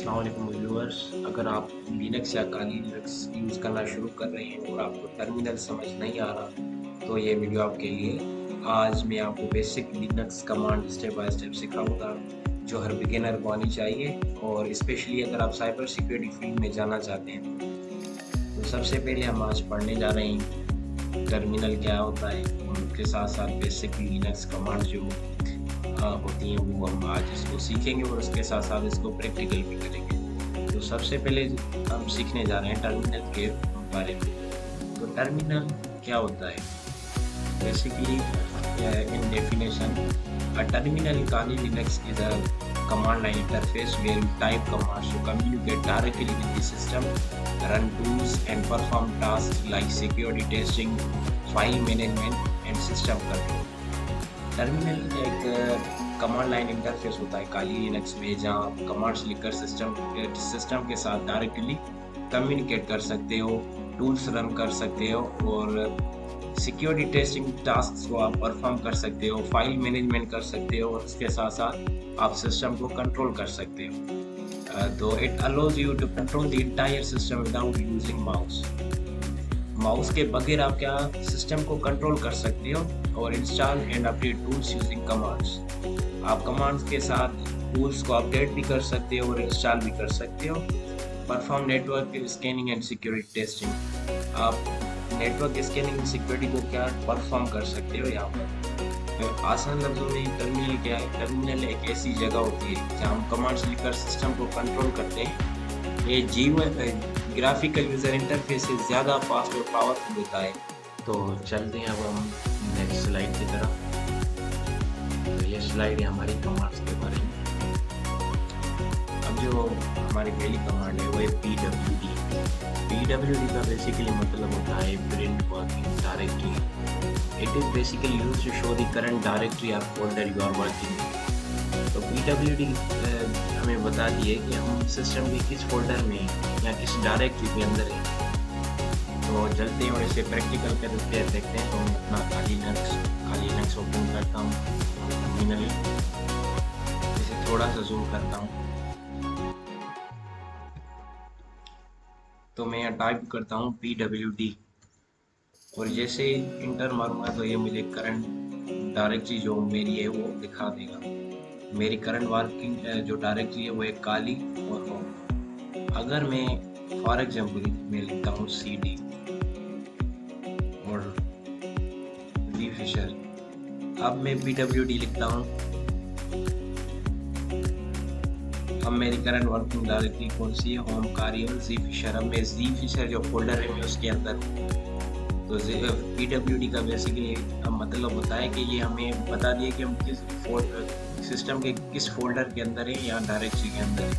अस्सलाम वालेकुम व्यूअर्स। अगर आप लिनक्स या काली लिनक्स यूज़ करना शुरू कर रहे हैं और आपको टर्मिनल समझ नहीं आ रहा तो ये वीडियो आपके लिए। आज मैं आपको basic Linux command step by step सिखाऊंगा जो हर बिगिनर को आनी चाहिए, और स्पेशली अगर आप साइबर सिक्योरिटी फील्ड में जाना चाहते हैं। तो सबसे पहले हम आज पढ़ने जा रहे हैं टर्मिनल क्या होता है, और उसके साथ साथ बेसिक लिनक्स कमांड जो होती हैं वो हम आज इसको सीखेंगे, और उसके साथ साथ इसको प्रैक्टिकल भी करेंगे। तो सबसे पहले हम सीखने जा रहे हैं टर्मिनल के बारे में। तो टर्मिनल क्या होता है? Basically in definition, a terminal in Kali Linux is a command line interface where you type commands to communicate directly with the system, run tools and perform tasks like security testing, file management and system control. Terminal एक command line interface होता है काली Linux में, जहां आप commands लिखकर system के साथ directly communicate कर सकते हो, टूल्स रन कर सकते हो, और सिक्योरिटी टेस्टिंग टास्क को आप परफॉर्म कर सकते हो, फाइल मैनेजमेंट कर सकते हो, और उसके साथ साथ आप सिस्टम को कंट्रोल कर सकते हो। तो it allows you to control the entire system without using mouse. Mouse के बगैर आप क्या सिस्टम को कंट्रोल कर सकते हो, और install and update tools using commands. आप कमांड्स के साथ टूल्स को अपडेट भी कर सकते हो और इंस्टॉल भी कर सकते हो। Perform network scanning and security testing. आप नेटवर्क स्कैनिंग सिक्योरिटी को क्या परफॉर्म कर सकते हो यहाँ पर। आसान लफ्जों में टर्मिनल क्या है? टर्मिनल एक ऐसी जगह होती है जहाँ हम कमांड्स लिखकर सिस्टम को कंट्रोल करते हैं। ये ग्राफिकल यूज़र इंटरफेस से ज़्यादा फास्ट और पावरफुल होता है। तो चलते हैं अब हम नेक्स्ट स्लाइड की तरफ। तो ये स्लाइड है हमारी कमांड्स के बारे में। अब जो हमारी पहली कमांड है वो है pwd। pwd का बेसिकली मतलब होता है print working directory. It is basically used to show the current directory और फोल्डर यू आर वर्किंग। तो pwd हमें बता दिए कि हम सिस्टम के किस फोल्डर में या किस डायरेक्टरी के अंदर है। तो चलते हैं और इसे प्रैक्टिकल करके देखते हैं। तो मैं अपना काली लिनक्स ओपन करता हूँ टर्मिनली। इसे थोड़ा सा जूम करता हूँ। तो मैं यहाँ टाइप करता हूँ pwd, और जैसे इंटर मारूंगा तो ये मुझे करंट डायरेक्टरी जो मेरी है वो दिखा देगा। मेरी करंट वर्किंग जो डायरेक्टरी है वो एक काली और होम। अगर मैं फॉर एग्जांपल मैं लिखता हूँ cd और जी फिशर, अब मैं pwd लिखता हूँ। अब मेरी करंट वर्किंग डायरेक्टरी कौन सी है? होम कार्य जी फिशर। अब मैं जी फिशर जो फोल्डर है मैं उसके अंदर हूँ। तो pwd का बेसिकली मतलब होता है कि ये हमें बता दिए कि हम किस सिस्टम के किस फोल्डर के अंदर है या डायरेक्टरी के अंदर है।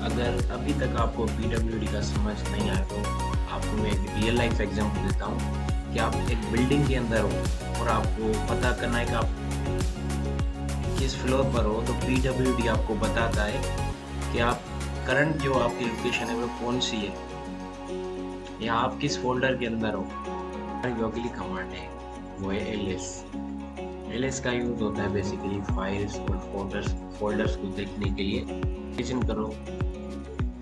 अगर अभी तक आपको pwd का समझ नहीं आया तो आपको मैं एक रियल लाइफ एग्जांपल देता हूँ कि आप एक बिल्डिंग के अंदर हो और आपको पता करना है कि आप किस फ्लोर पर हो। तो pwd आपको बताता है कि आप करंट जो आपकी लोकेशन है वो कौन सी है, या आप किस फोल्डर के अंदर हो। जो अगली कमांड है वो है ls का यूज होता है बेसिकली फाइल्स और फोल्डर्स को देखने के लिए। इमेजिन करो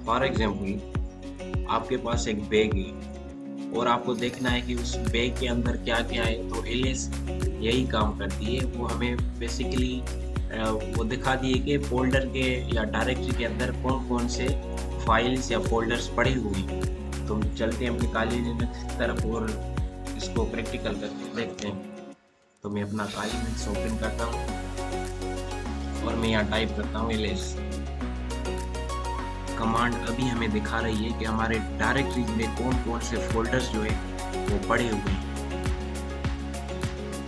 फॉर एग्जांपल आपके पास एक बैग है और आपको देखना है कि उस बैग के अंदर क्या क्या है। तो ls यही काम करती है, वो हमें बेसिकली वो दिखा दिए कि फोल्डर के या डायरेक्टरी के अंदर कौन कौन से फाइल्स या फोल्डर्स पड़े हुए हैं। तो चलते हैं अपनी काली लिनक्स की तरफ और इसको प्रैक्टिकल करके देखते हैं। तो मैं अपना काली लिनक्स ओपन करता हूँ और मैं यहाँ टाइप करता हूँ ls। कमांड अभी हमें दिखा रही है कि हमारे डायरेक्टरीज में कौन कौन से फोल्डर्स जो है वो पड़े हुए हैं।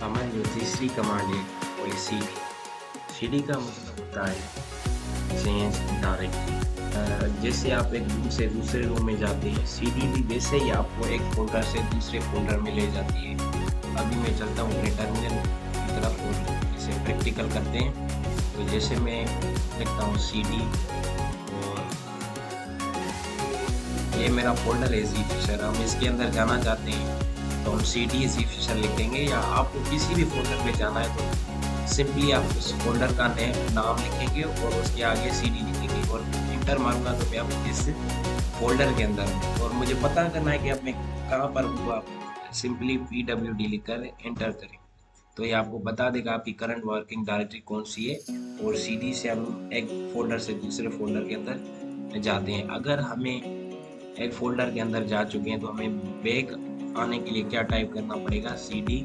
हमारी जो तीसरी कमांड है वो है cd का मतलब होता है चेंज डायरेक्टरी। जैसे आप एक रूम से दूसरे रूम में जाते हैं, cd भी वैसे ही आपको एक फोल्डर से दूसरे फोल्डर में ले जाती है। अभी मैं चलता हूँ अपने टर्मिनल की तरफ और इसे प्रैक्टिकल करते हैं। तो जैसे मैं लिखता हूँ cd और ये मेरा फोल्डर है जी फिशर। हम इसके अंदर जाना चाहते हैं तो हम cd जी फिशर लिखेंगे, या आपको किसी भी फोल्डर में जाना है तो सिंपली आप उस फोल्डर का नाम लिखेंगे और उसके आगे CD लिखेंगे और इंटर मारूंगा तो मैं अब इस फोल्डर के अंदर हूँ और मुझे पता करना है कि अब मैं कहाँ पर हूँ। आप सिंपली PWD लिखकर एंटर करें तो ये आपको बता देगा आपकी करंट वर्किंग डायरेक्टरी कौन सी है और CD से हम एक फोल्डर से दूसरे फोल्डर के अंदर जाते हैं। अगर हमें एक फोल्डर के अंदर जा चुके हैं तो हमें बैक आने के लिए क्या टाइप करना पड़ेगा, CD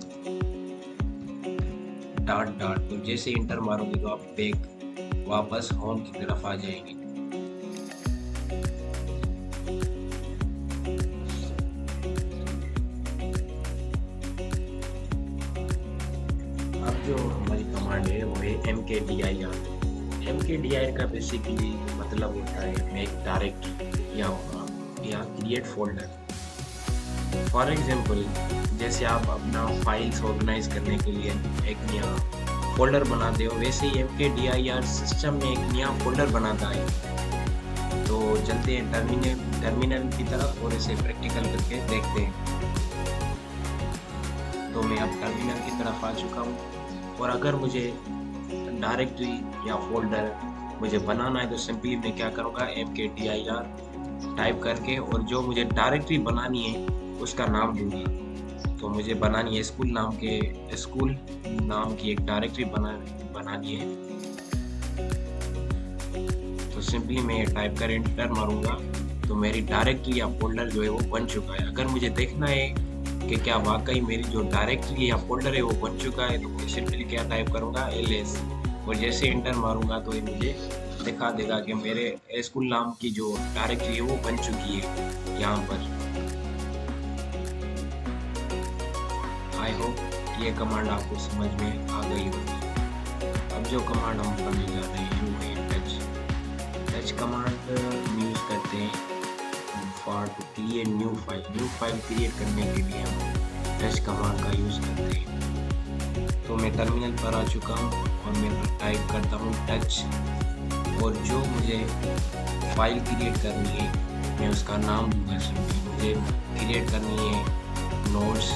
डॉट डॉट। तो जैसे इंटर मारोगे तो आप बैक वापस होम की तरफ आ जाएंगे। अब जो हमारी कमांड है वो है mkdir। mkdir का बेसिकली मतलब होता है मेक डायरेक्टरी या क्रिएट फोल्डर। फॉर एग्जांपल जैसे आप अपना फाइल्स ऑर्गेनाइज करने के लिए एक नया फोल्डर बनाते हो, वैसे ही mkdir सिस्टम में एक नया फोल्डर बनाता है। तो चलते हैं टर्मिनल की तरफ और इसे प्रैक्टिकल करके देखते हैं। तो मैं अब टर्मिनल की तरफ आ चुका हूँ और अगर मुझे डायरेक्टरी या फोल्डर मुझे बनाना है तो सिंपली मैं क्या करूँगा, mkdir टाइप करके और जो मुझे डायरेक्टरी बनानी है उसका नाम दूंगा। तो मुझे बनानी है स्कूल नाम की एक डायरेक्टरी बनानी है। तो सिंपली मैं टाइप कर एंटर मारूंगा तो मेरी डायरेक्टरी या फोल्डर जो है वो बन चुका है। अगर मुझे देखना है कि क्या वाकई मेरी जो डायरेक्टरी या फोल्डर है वो बन चुका है तो मैं सिंपली क्या टाइप करूंगा, ls और जैसे एंटर मारूंगा तो ये मुझे दिखा देगा कि मेरे स्कूल नाम की जो डायरेक्टरी है वो बन चुकी है यहाँ पर। आई होप ये कमांड आपको समझ में आ गई होगी। अब जो कमांड हम करने जा रहे हैं वो है टच कमांड यूज करते हैं for to create new file create करने के लिए हम टच कमांड का यूज करते हैं। तो मैं टर्मिनल पर आ चुका हूँ और मैं टाइप करता हूँ टच और जो मुझे फाइल क्रिएट करनी है मैं उसका नाम दूंगा। सिंपली मुझे क्रिएट करनी है notes.txt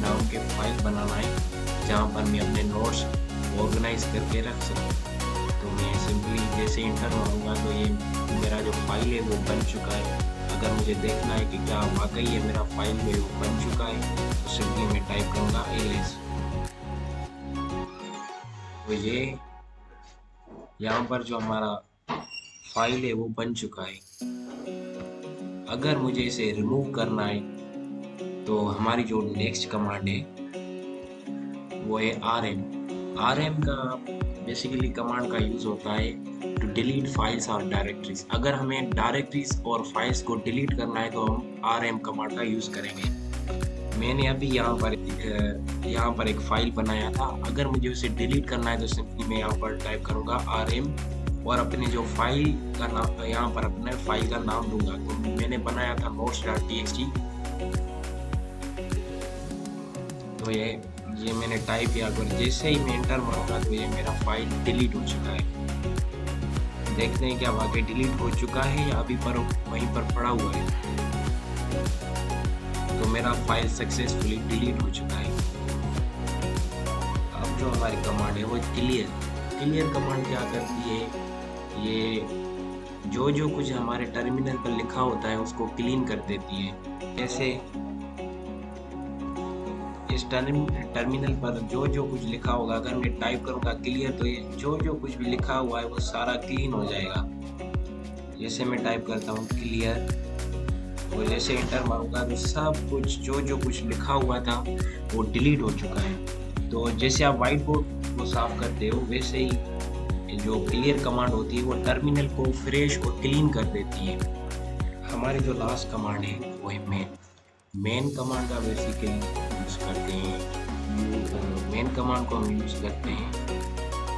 नाम के फाइल बनाना है जहाँ पर मैं अपने नोट्स ऑर्गेनाइज करके रख सकूँ। तो मैं सिंपली जैसे इंटर मारूंगा तो ये मेरा जो फाइल है वो बन चुका है। अगर मुझे देखना है कि क्या वाकई ये मेरा फाइल है वो बन चुका है तो सिंपली मैं टाइप करूँगा ls। तो ये यहाँ पर जो हमारा फाइल है वो बन चुका है। अगर मुझे इसे रिमूव करना है तो हमारी जो नेक्स्ट कमांड है वो है rm का बेसिकली कमांड का यूज़ होता है टू डिलीट फाइल्स और डायरेक्टरीज। अगर हमें डायरेक्टरीज और फाइल्स को डिलीट करना है तो हम rm कमांड का यूज़ करेंगे। मैंने अभी यहाँ पर एक फाइल बनाया था, अगर मुझे उसे डिलीट करना है तो सिंपली मैं यहाँ पर टाइप करूँगा rm और अपने जो फाइल का नाम यहाँ पर अपने फाइल का नाम दूंगा। तो मैंने बनाया था notes.txt। तो ये मैंने टाइप किया और जैसे ही मैं एंटर मारूंगा तो ये मेरा फाइल डिलीट हो चुका है। देखते हैं क्या वाकई डिलीट हो चुका है या अभी पर वहीं पर पड़ा हुआ है। तो मेरा फाइल सक्सेसफुली डिलीट हो चुका है। अब जो हमारी कमांड है वो क्लियर कमांड क्या करती है, ये जो कुछ हमारे टर्मिनल पर लिखा होता है उसको क्लीन कर देती है। जैसे इस टर्मिनल पर जो कुछ लिखा होगा अगर मैं टाइप करूँगा क्लियर तो ये जो कुछ भी लिखा हुआ है वो सारा क्लीन हो जाएगा। जैसे मैं टाइप करता हूँ क्लियर और जैसे एंटर मारूंगा तो सब कुछ जो कुछ लिखा हुआ था वो डिलीट हो चुका है। तो जैसे आप व्हाइट बोर्ड को साफ करते हो वैसे ही जो क्लियर कमांड होती है वो टर्मिनल को फ्रेश और क्लीन कर देती है। हमारी जो लास्ट कमांड है वो है मेन कमांड का बेसिकली यूज़ करते हैं। मेन कमांड को हम यूज़ करते हैं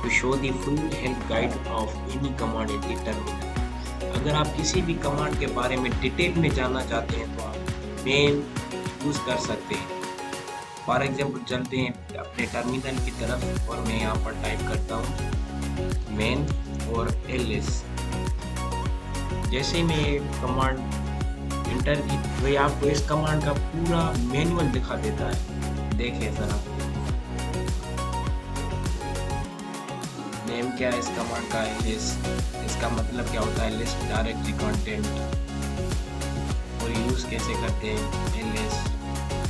to show the full help guide of any command in the terminal. अगर आप किसी भी कमांड के बारे में डिटेल में जानना चाहते हैं तो आप मेन यूज़ कर सकते हैं। फॉर एग्जाम्पल चलते हैं अपने टर्मिनल की तरफ और मैं यहाँ पर टाइप करता हूँ मेन और ls। जैसे मैं कमांड इंटर की तो ये आपको इस कमांड का पूरा मैनुअल दिखा देता है। देखिए सर नेम क्या है इस कमांड का? एलएस। इसका मतलब क्या होता है? List directory content. और यूज़ कैसे करते हैं एलएस?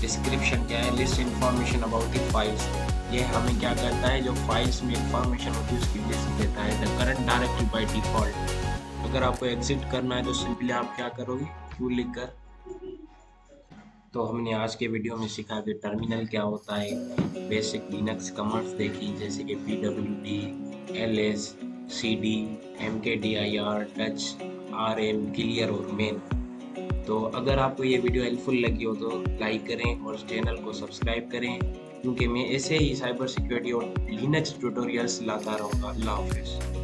डिस्क्रिप्शन क्या है? List information about the files. ये हमें क्या करता है, जो फाइल्स में इंफॉर्मेशन होती है उसकी लिस्ट देता है। The current directory by default. अगर आपको एग्जिट करना है तो सिंपली आप क्या करोगे, क्यू लिख कर। तो हमने आज के वीडियो में सीखा कि टर्मिनल क्या होता है, बेसिक लिनक्स कमांड्स देखी जैसे कि pwd, ls, cd, mkdir, touch, rm, clear और मेन। तो अगर आपको ये वीडियो हेल्पफुल लगी हो तो लाइक करें और चैनल को सब्सक्राइब करें, क्योंकि मैं ऐसे ही साइबर सिक्योरिटी और लिनक्स ट्यूटोरियल्स लाता रहूँगा। अल्लाह हाफिज़।